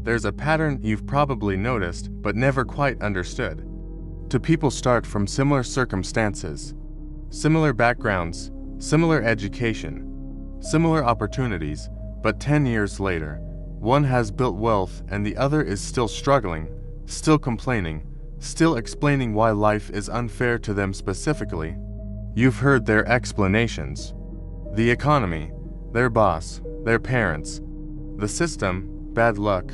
There's a pattern you've probably noticed but never quite understood. Two people start from similar circumstances, similar backgrounds, similar education, similar opportunities, but 10 years later, one has built wealth and the other is still struggling, still complaining, still explaining why life is unfair to them specifically. You've heard their explanations. The economy, their boss, their parents, the system, bad luck,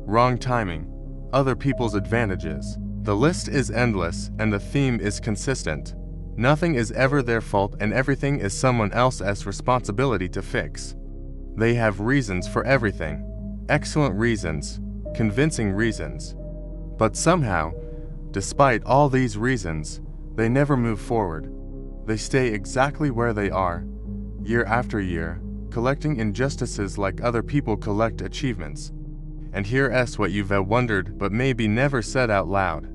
wrong timing, other people's advantages. The list is endless and the theme is consistent. Nothing is ever their fault and everything is someone else's responsibility to fix. They have reasons for everything. Excellent reasons, convincing reasons. But somehow, despite all these reasons, they never move forward. They stay exactly where they are, year after year, collecting injustices like other people collect achievements. And here's what you've wondered but maybe never said out loud.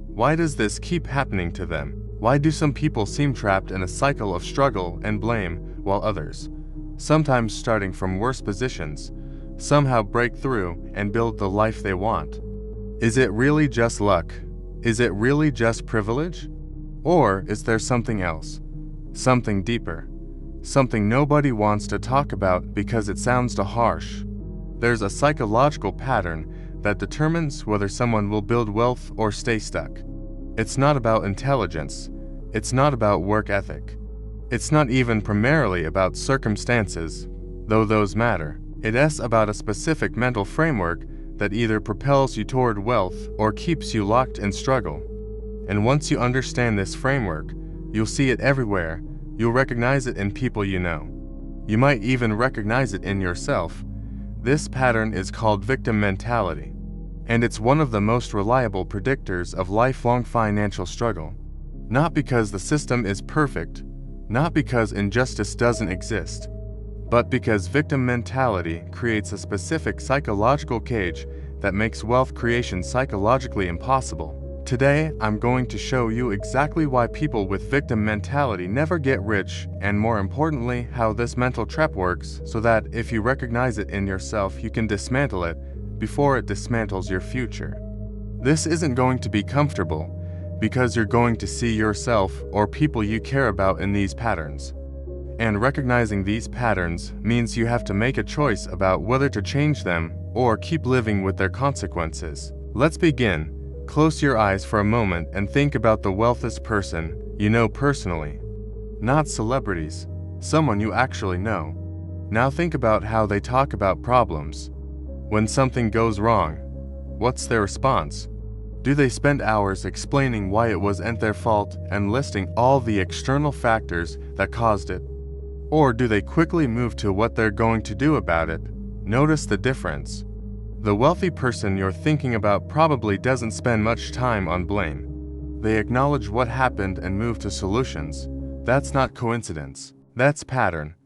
Why does this keep happening to them? Why do some people seem trapped in a cycle of struggle and blame, while others, sometimes starting from worse positions, somehow break through and build the life they want? Is it really just luck? Is it really just privilege? Or is there something else? Something deeper? Something nobody wants to talk about because it sounds too harsh. There's a psychological pattern that determines whether someone will build wealth or stay stuck. It's not about intelligence. It's not about work ethic. It's not even primarily about circumstances, though those matter. It's about a specific mental framework that either propels you toward wealth or keeps you locked in struggle. And once you understand this framework, you'll see it everywhere. You'll recognize it in people you know. You might even recognize it in yourself. This pattern is called victim mentality, and it's one of the most reliable predictors of lifelong financial struggle. Not because the system is perfect, not because injustice doesn't exist, but because victim mentality creates a specific psychological cage that makes wealth creation psychologically impossible. Today, I'm going to show you exactly why people with victim mentality never get rich, and more importantly, how this mental trap works so that if you recognize it in yourself, you can dismantle it before it dismantles your future. This isn't going to be comfortable because you're going to see yourself or people you care about in these patterns. And recognizing these patterns means you have to make a choice about whether to change them or keep living with their consequences. Let's begin. Close your eyes for a moment and think about the wealthiest person you know personally. Not celebrities, someone you actually know. Now think about how they talk about problems. When something goes wrong, what's their response? Do they spend hours explaining why it wasn't their fault and listing all the external factors that caused it? Or do they quickly move to what they're going to do about it? Notice the difference. The wealthy person you're thinking about probably doesn't spend much time on blame. They acknowledge what happened and move to solutions. That's not coincidence. That's pattern.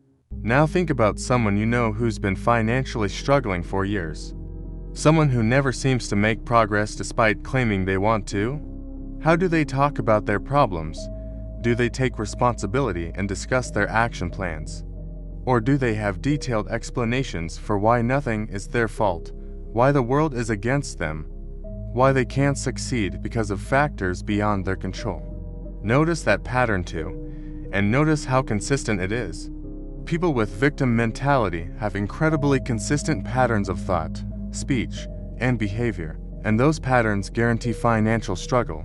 Now think about someone you know who's been financially struggling for years. Someone who never seems to make progress despite claiming they want to. How do they talk about their problems? Do they take responsibility and discuss their action plans? Or do they have detailed explanations for why nothing is their fault? Why the world is against them, why they can't succeed because of factors beyond their control? Notice that pattern too, and notice how consistent it is. People with victim mentality have incredibly consistent patterns of thought, speech, and behavior, and those patterns guarantee financial struggle.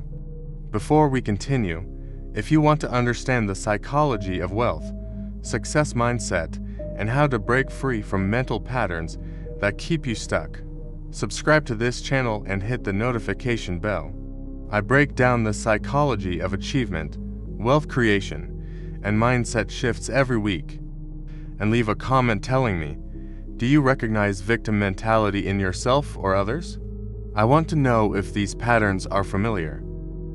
Before we continue, if you want to understand the psychology of wealth, success mindset, and how to break free from mental patterns that keep you stuck, subscribe to this channel and hit the notification bell. I break down the psychology of achievement, wealth creation, and mindset shifts every week. And leave a comment telling me, do you recognize victim mentality in yourself or others? I want to know if these patterns are familiar.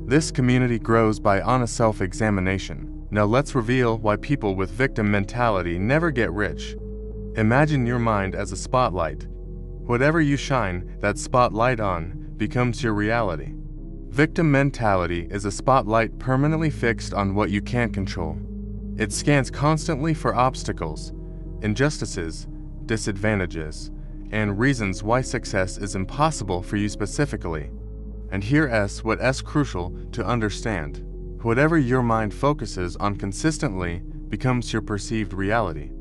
This community grows by honest self-examination. Now let's reveal why people with victim mentality never get rich. Imagine your mind as a spotlight. Whatever you shine that spotlight on becomes your reality. Victim mentality is a spotlight permanently fixed on what you can't control. It scans constantly for obstacles, injustices, disadvantages, and reasons why success is impossible for you specifically. And here's what is crucial to understand. Whatever your mind focuses on consistently becomes your perceived reality.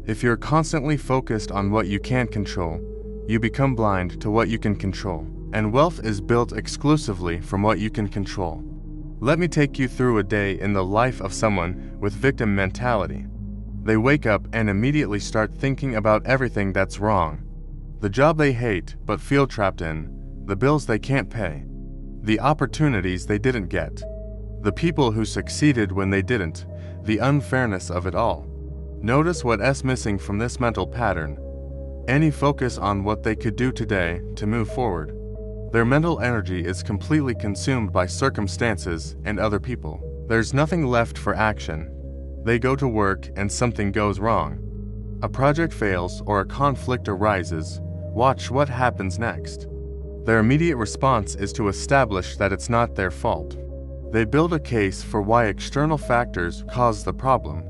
If you're constantly focused on what you can't control, you become blind to what you can control. And wealth is built exclusively from what you can control. Let me take you through a day in the life of someone with victim mentality. They wake up and immediately start thinking about everything that's wrong. The job they hate but feel trapped in, the bills they can't pay, the opportunities they didn't get, the people who succeeded when they didn't, the unfairness of it all. Notice what's missing from this mental pattern. Any focus on what they could do today to move forward. Their mental energy is completely consumed by circumstances and other people. There's nothing left for action. They go to work and something goes wrong. A project fails or a conflict arises. Watch what happens next. Their immediate response is to establish that it's not their fault. They build a case for why external factors caused the problem.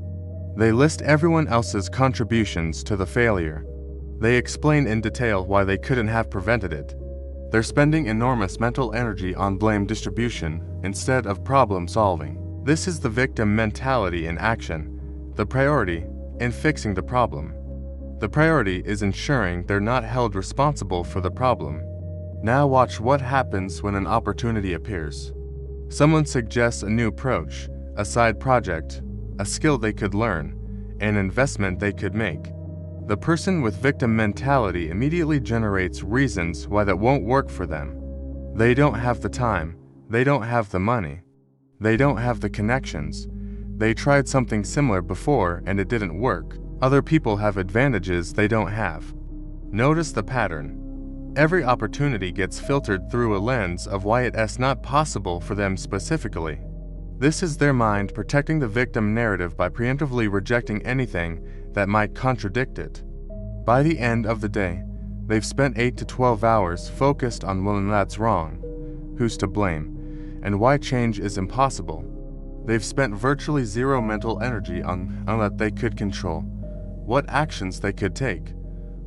They list everyone else's contributions to the failure. They explain in detail why they couldn't have prevented it. They're spending enormous mental energy on blame distribution instead of problem solving. This is the victim mentality in action. The priority in fixing the problem. The priority is ensuring they're not held responsible for the problem. Now watch what happens when an opportunity appears. Someone suggests a new approach, a side project, a skill they could learn, an investment they could make. The person with victim mentality immediately generates reasons why that won't work for them. They don't have the time, they don't have the money, they don't have the connections. They tried something similar before and it didn't work. Other people have advantages they don't have. Notice the pattern. Every opportunity gets filtered through a lens of why it's not possible for them specifically. This is their mind protecting the victim narrative by preemptively rejecting anything that might contradict it. By the end of the day, they've spent 8 to 12 hours focused on when that's wrong, who's to blame, and why change is impossible. They've spent virtually zero mental energy on what they could control, what actions they could take,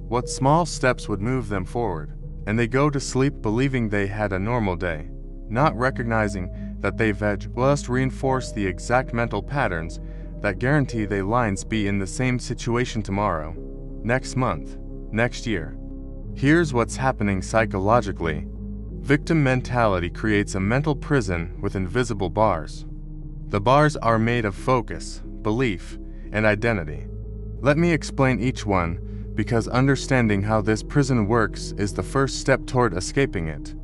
what small steps would move them forward, and they go to sleep believing they had a normal day, not recognizing that they've just reinforced the exact mental patterns that guarantee they lines be in the same situation tomorrow, next month, next year. Here's what's happening psychologically. Victim mentality creates a mental prison with invisible bars. The bars are made of focus, belief, and identity. Let me explain each one, because understanding how this prison works is the first step toward escaping it.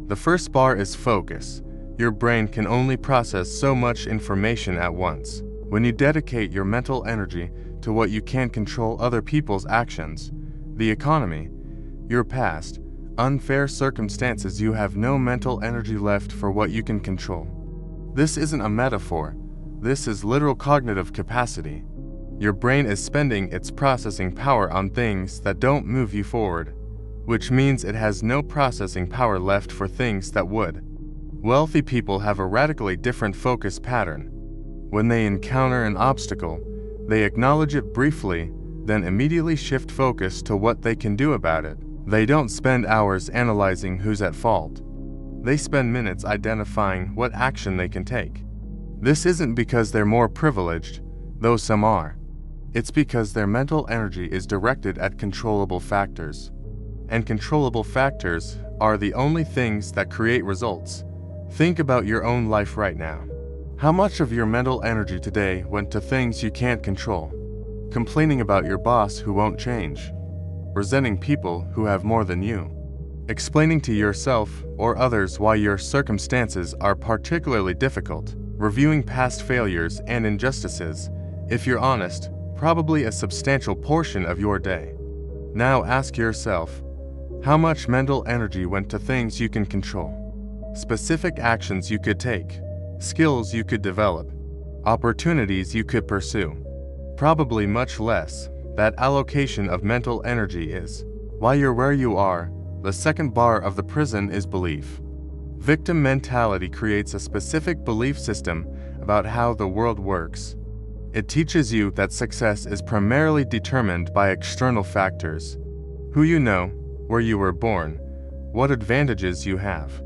The first bar is focus. Your brain can only process so much information at once. When you dedicate your mental energy to what you can't control, other people's actions, the economy, your past, unfair circumstances, you have no mental energy left for what you can control. This isn't a metaphor. This is literal cognitive capacity. Your brain is spending its processing power on things that don't move you forward, which means it has no processing power left for things that would. Wealthy people have a radically different focus pattern. When they encounter an obstacle, they acknowledge it briefly, then immediately shift focus to what they can do about it. They don't spend hours analyzing who's at fault. They spend minutes identifying what action they can take. This isn't because they're more privileged, though some are. It's because their mental energy is directed at controllable factors. And controllable factors are the only things that create results. Think about your own life right now. How much of your mental energy today went to things you can't control? Complaining about your boss who won't change. Resenting people who have more than you. Explaining to yourself or others why your circumstances are particularly difficult. Reviewing past failures and injustices. If you're honest, probably a substantial portion of your day. Now ask yourself, how much mental energy went to things you can control? Specific actions you could take, skills you could develop, opportunities you could pursue. Probably much less. That allocation of mental energy is. While you're where you are, the second bar of the prison is belief. Victim mentality creates a specific belief system about how the world works. It teaches you that success is primarily determined by external factors. Who you know, where you were born, what advantages you have.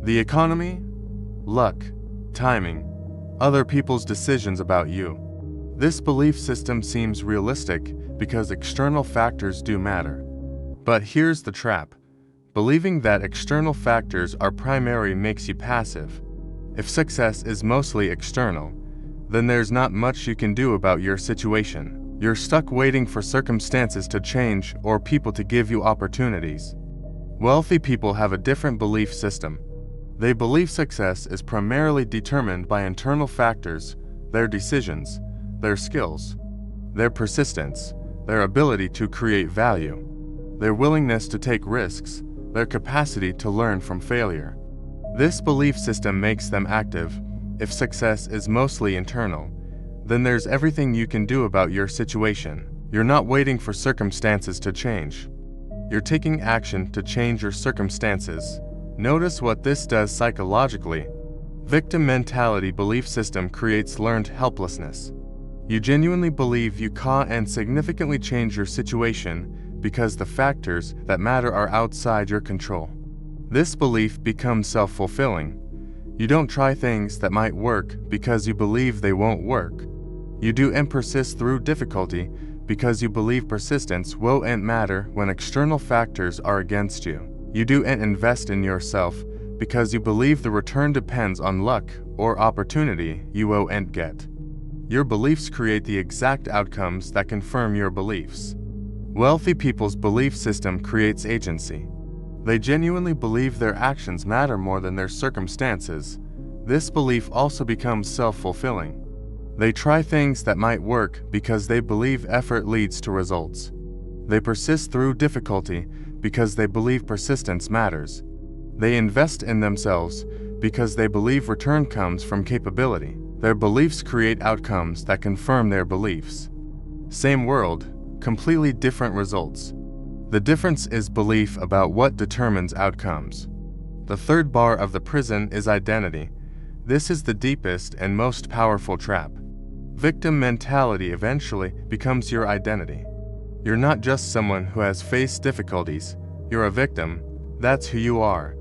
The economy, luck, timing, other people's decisions about you. This belief system seems realistic because external factors do matter. But here's the trap. Believing that external factors are primary makes you passive. If success is mostly external, then there's not much you can do about your situation. You're stuck waiting for circumstances to change or people to give you opportunities. Wealthy people have a different belief system. They believe success is primarily determined by internal factors, their decisions, their skills, their persistence, their ability to create value, their willingness to take risks, their capacity to learn from failure. This belief system makes them active. If success is mostly internal, then there's everything you can do about your situation. You're not waiting for circumstances to change. You're taking action to change your circumstances. Notice what this does psychologically. Victim mentality belief system creates learned helplessness. You genuinely believe you can significantly change your situation because the factors that matter are outside your control. This belief becomes self-fulfilling. You don't try things that might work because you believe they won't work. You do and persist through difficulty because you believe persistence won't matter when external factors are against you. You do and invest in yourself because you believe the return depends on luck or opportunity you won't get. Your beliefs create the exact outcomes that confirm your beliefs. Wealthy people's belief system creates agency. They genuinely believe their actions matter more than their circumstances. This belief also becomes self-fulfilling. They try things that might work because they believe effort leads to results. They persist through difficulty because they believe persistence matters. They invest in themselves because they believe return comes from capability. Their beliefs create outcomes that confirm their beliefs. Same world, completely different results. The difference is belief about what determines outcomes. The third bar of the prison is identity. This is the deepest and most powerful trap. Victim mentality eventually becomes your identity. You're not just someone who has faced difficulties. You're a victim. That's who you are.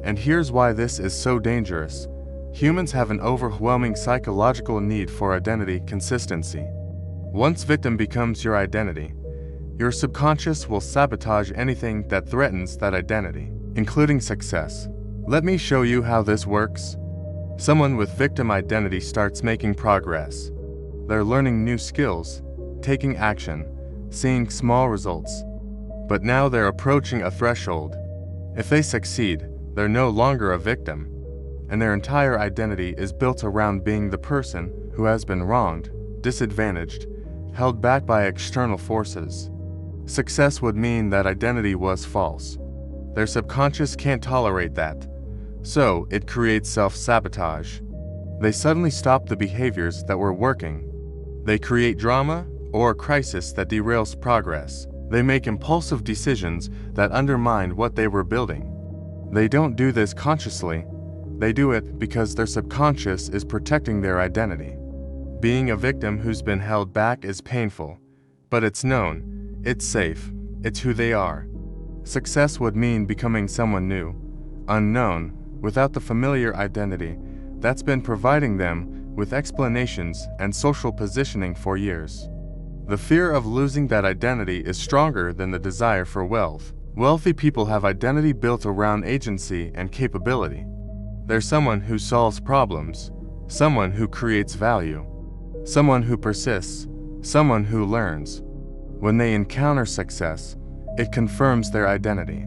And here's why this is so dangerous. Humans have an overwhelming psychological need for identity consistency. Once victim becomes your identity, your subconscious will sabotage anything that threatens that identity, including success. Let me show you how this works. Someone with victim identity starts making progress. They're learning new skills, taking action, seeing small results. But now they're approaching a threshold. If they succeed, they're no longer a victim, and their entire identity is built around being the person who has been wronged, disadvantaged, held back by external forces. Success would mean that identity was false. Their subconscious can't tolerate that, so it creates self-sabotage. They suddenly stop the behaviors that were working. They create drama or crisis that derails progress. They make impulsive decisions that undermine what they were building. They don't do this consciously. They do it because their subconscious is protecting their identity. Being a victim who's been held back is painful, but it's known, it's safe, it's who they are. Success would mean becoming someone new, unknown, without the familiar identity that's been providing them with explanations and social positioning for years. The fear of losing that identity is stronger than the desire for wealth. Wealthy people have identity built around agency and capability. They're someone who solves problems, someone who creates value, someone who persists, someone who learns. When they encounter success, it confirms their identity.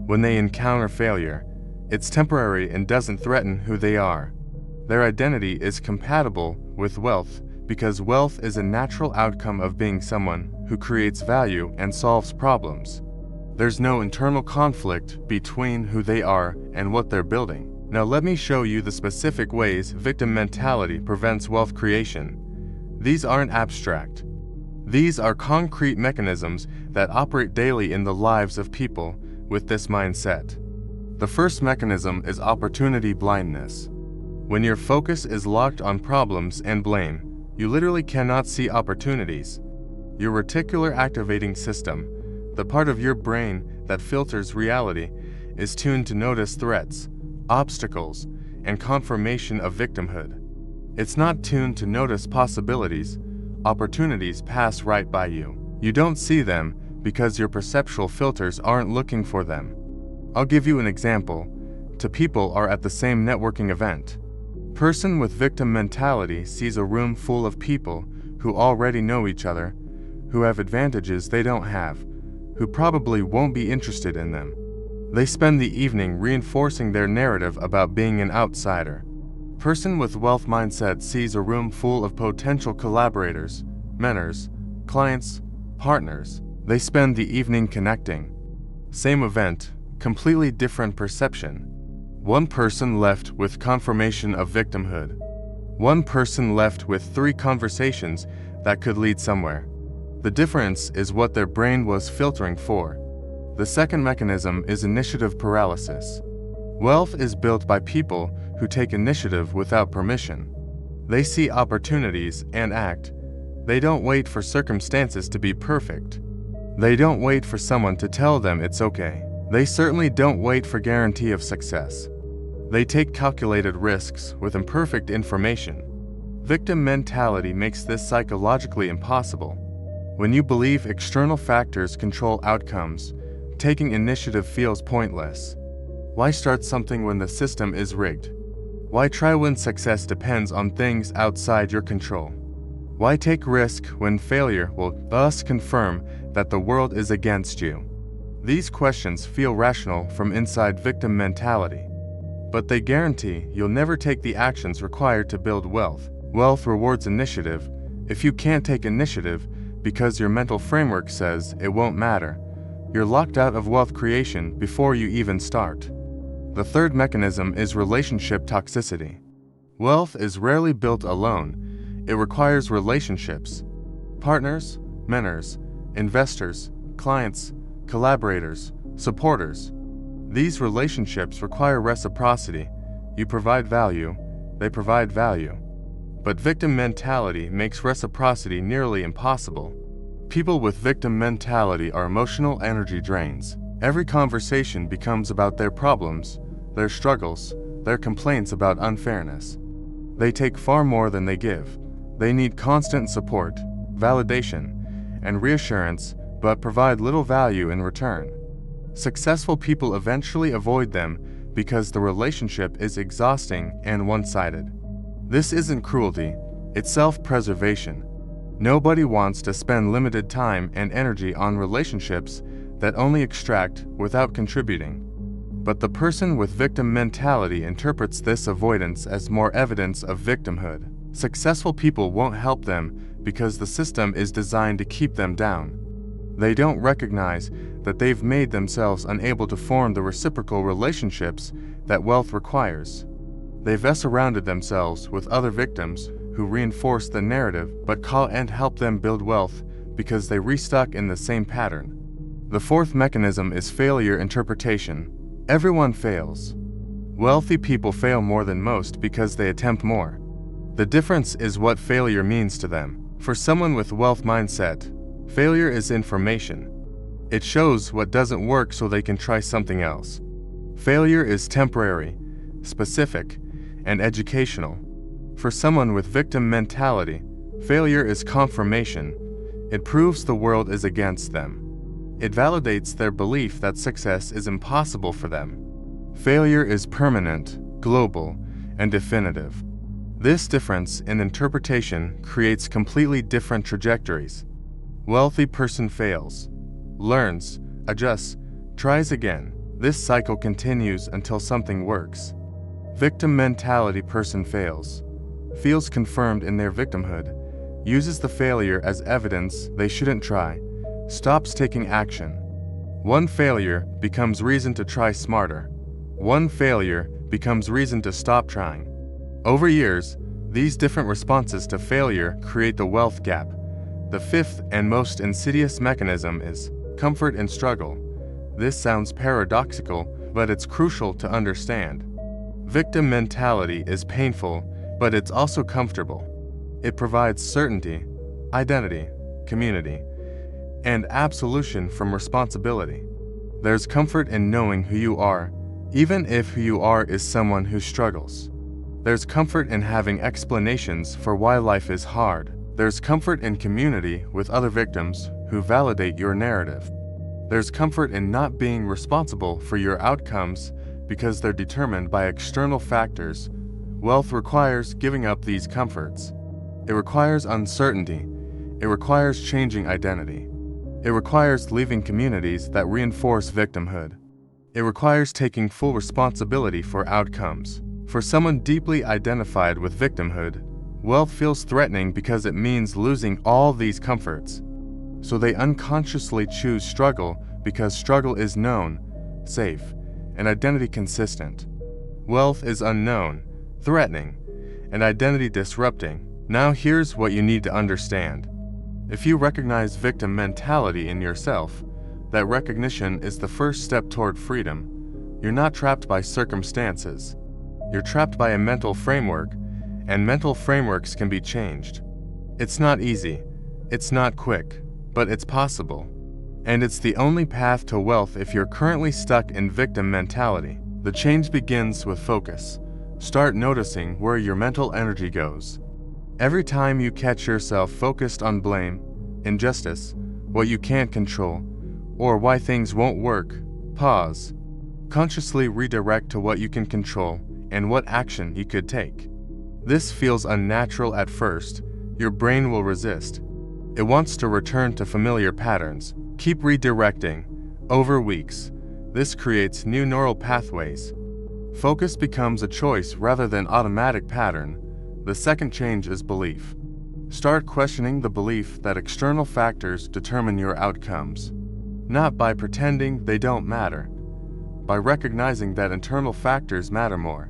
When they encounter failure, it's temporary and doesn't threaten who they are. Their identity is compatible with wealth because wealth is a natural outcome of being someone who creates value and solves problems. There's no internal conflict between who they are and what they're building. Now let me show you the specific ways victim mentality prevents wealth creation. These aren't abstract. These are concrete mechanisms that operate daily in the lives of people with this mindset. The first mechanism is opportunity blindness. When your focus is locked on problems and blame, you literally cannot see opportunities. Your reticular activating system, The part of your brain that filters reality is tuned to notice threats, obstacles, and confirmation of victimhood. It's not tuned to notice possibilities. Opportunities pass right by you. You don't see them because your perceptual filters aren't looking for them. I'll give you an example. Two people are at the same networking event. Person with victim mentality sees a room full of people who already know each other, who have advantages they don't have, who probably won't be interested in them. They spend the evening reinforcing their narrative about being an outsider. Person with wealth mindset sees a room full of potential collaborators, mentors, clients, partners. They spend the evening connecting. Same event, completely different perception. One person left with confirmation of victimhood. One person left with 3 conversations that could lead somewhere. The difference is what their brain was filtering for. The second mechanism is initiative paralysis. Wealth is built by people who take initiative without permission. They see opportunities and act. They don't wait for circumstances to be perfect. They don't wait for someone to tell them it's okay. They certainly don't wait for guarantee of success. They take calculated risks with imperfect information. Victim mentality makes this psychologically impossible. When you believe external factors control outcomes, taking initiative feels pointless. Why start something when the system is rigged? Why try when success depends on things outside your control? Why take risk when failure will thus confirm that the world is against you? These questions feel rational from inside victim mentality, but they guarantee you'll never take the actions required to build wealth. Wealth rewards initiative. If you can't take initiative because your mental framework says it won't matter, you're locked out of wealth creation before you even start. The third mechanism is relationship toxicity. Wealth is rarely built alone. It requires relationships. Partners, mentors, investors, clients, collaborators, supporters. These relationships require reciprocity. You provide value, they provide value. But victim mentality makes reciprocity nearly impossible. People with victim mentality are emotional energy drains. Every conversation becomes about their problems, their struggles, their complaints about unfairness. They take far more than they give. They need constant support, validation, and reassurance, but provide little value in return. Successful people eventually avoid them because the relationship is exhausting and one-sided. This isn't cruelty, it's self-preservation. Nobody wants to spend limited time and energy on relationships that only extract without contributing. But the person with victim mentality interprets this avoidance as more evidence of victimhood. Successful people won't help them because the system is designed to keep them down. They don't recognize that they've made themselves unable to form the reciprocal relationships that wealth requires. They've surrounded themselves with other victims who reinforce the narrative but can't help them build wealth because they restuck in the same pattern. The fourth mechanism is failure interpretation. Everyone fails. Wealthy people fail more than most because they attempt more. The difference is what failure means to them. For someone with wealth mindset, failure is information. It shows what doesn't work so they can try something else. Failure is temporary, specific, and educational. For someone with victim mentality, failure is confirmation. It proves the world is against them. It validates their belief that success is impossible for them. Failure is permanent, global, and definitive. This difference in interpretation creates completely different trajectories. Wealthy person fails, learns, adjusts, tries again. This cycle continues until something works. Victim mentality person fails, feels confirmed in their victimhood, uses the failure as evidence they shouldn't try, stops taking action. One failure becomes reason to try smarter. One failure becomes reason to stop trying. Over years, these different responses to failure create the wealth gap. The fifth and most insidious mechanism is comfort in struggle. This sounds paradoxical, but it's crucial to understand. Victim mentality is painful, but it's also comfortable. It provides certainty, identity, community. and absolution from responsibility. There's comfort in knowing who you are, even if who you are is someone who struggles. There's comfort in having explanations for why life is hard. There's comfort in community with other victims who validate your narrative. There's comfort in not being responsible for your outcomes because they're determined by external factors. Wealth requires giving up these comforts. It requires uncertainty. It requires changing identity. It requires leaving communities that reinforce victimhood. It requires taking full responsibility for outcomes. For someone deeply identified with victimhood, wealth feels threatening because it means losing all these comforts. So they unconsciously choose struggle because struggle is known, safe, and identity consistent. Wealth is unknown, threatening, and identity disrupting. Now here's what you need to understand. If you recognize victim mentality in yourself, that recognition is the first step toward freedom. You're not trapped by circumstances. You're trapped by a mental framework, and mental frameworks can be changed. It's not easy, it's not quick, but it's possible. And it's the only path to wealth if you're currently stuck in victim mentality. The change begins with focus. Start noticing where your mental energy goes. Every time you catch yourself focused on blame, injustice, what you can't control, or why things won't work, pause. Consciously redirect to what you can control and what action you could take. This feels unnatural at first. Your brain will resist. It wants to return to familiar patterns. Keep redirecting. Over weeks, this creates new neural pathways. Focus becomes a choice rather than automatic pattern. The second change is belief. Start questioning the belief that external factors determine your outcomes. Not by pretending they don't matter, by recognizing that internal factors matter more.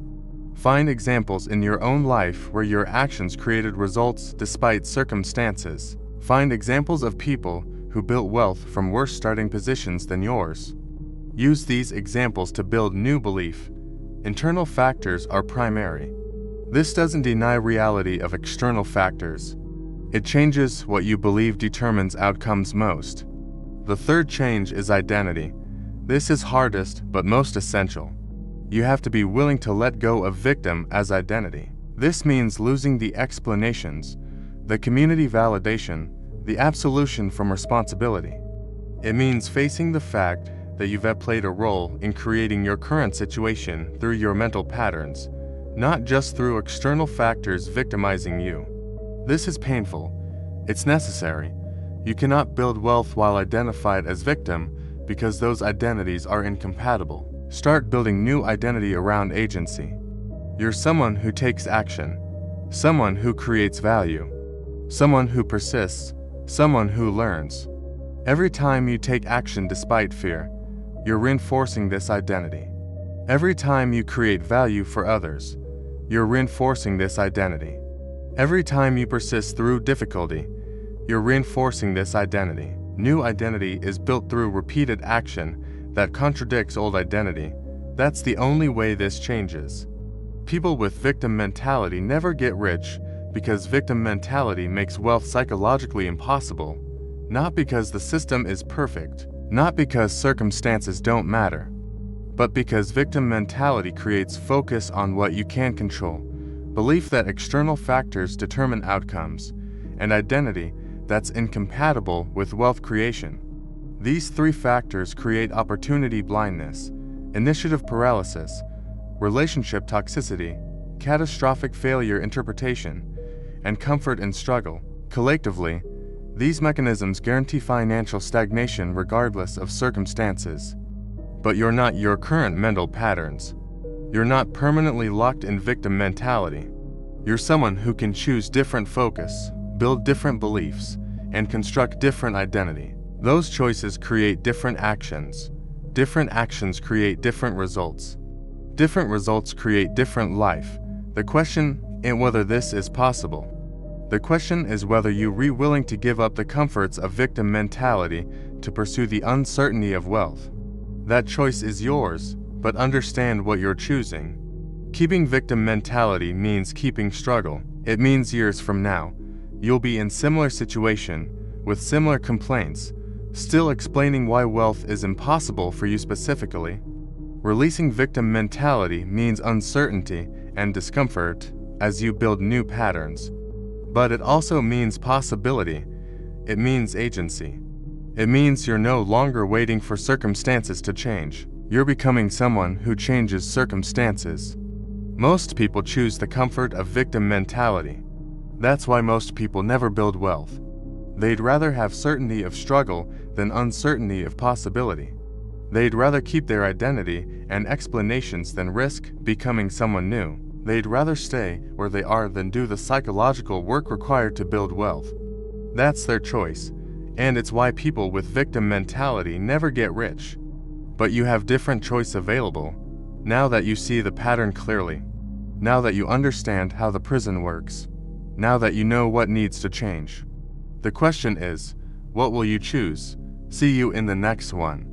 Find examples in your own life where your actions created results despite circumstances. Find examples of people who built wealth from worse starting positions than yours. Use these examples to build new belief. Internal factors are primary. This doesn't deny reality of external factors. It changes what you believe determines outcomes most. The third change is identity. This is hardest but most essential. You have to be willing to let go of victim as identity. This means losing the explanations, the community validation, the absolution from responsibility. It means facing the fact that you've played a role in creating your current situation through your mental patterns, not just through external factors victimizing you. This is painful. It's necessary. You cannot build wealth while identified as victim because those identities are incompatible. Start building new identity around agency. You're someone who takes action, someone who creates value, someone who persists, someone who learns. Every time you take action despite fear, you're reinforcing this identity. Every time you create value for others, you're reinforcing this identity. Every time you persist through difficulty, you're reinforcing this identity. New identity is built through repeated action that contradicts old identity. That's the only way this changes. People with victim mentality never get rich because victim mentality makes wealth psychologically impossible, not because the system is perfect, not because circumstances don't matter, but because victim mentality creates focus on what you can control, belief that external factors determine outcomes, and identity that's incompatible with wealth creation. These three factors create opportunity blindness, initiative paralysis, relationship toxicity, catastrophic failure interpretation, and comfort in struggle. Collectively, these mechanisms guarantee financial stagnation regardless of circumstances. But you're not your current mental patterns. You're not permanently locked in victim mentality. You're someone who can choose different focus, build different beliefs, and construct different identity. Those choices create different actions. Different actions create different results. Different results create different life. The question isn't whether this is possible. The question is whether you're willing to give up the comforts of victim mentality to pursue the uncertainty of wealth. That choice is yours, but understand what you're choosing. Keeping victim mentality means keeping struggle. It means years from now, you'll be in similar situation, with similar complaints, Still explaining why wealth is impossible for you specifically. Releasing victim mentality means uncertainty and discomfort as you build new patterns. But it also means possibility. It means agency. It means you're no longer waiting for circumstances to change. You're becoming someone who changes circumstances. Most people choose the comfort of victim mentality. That's why most people never build wealth. They'd rather have certainty of struggle than uncertainty of possibility. They'd rather keep their identity and explanations than risk becoming someone new. They'd rather stay where they are than do the psychological work required to build wealth. That's their choice, and it's why people with victim mentality never get rich. But you have different choice available, now that you see the pattern clearly. Now that you understand how the prison works. Now that you know what needs to change. The question is, what will you choose? See you in the next one.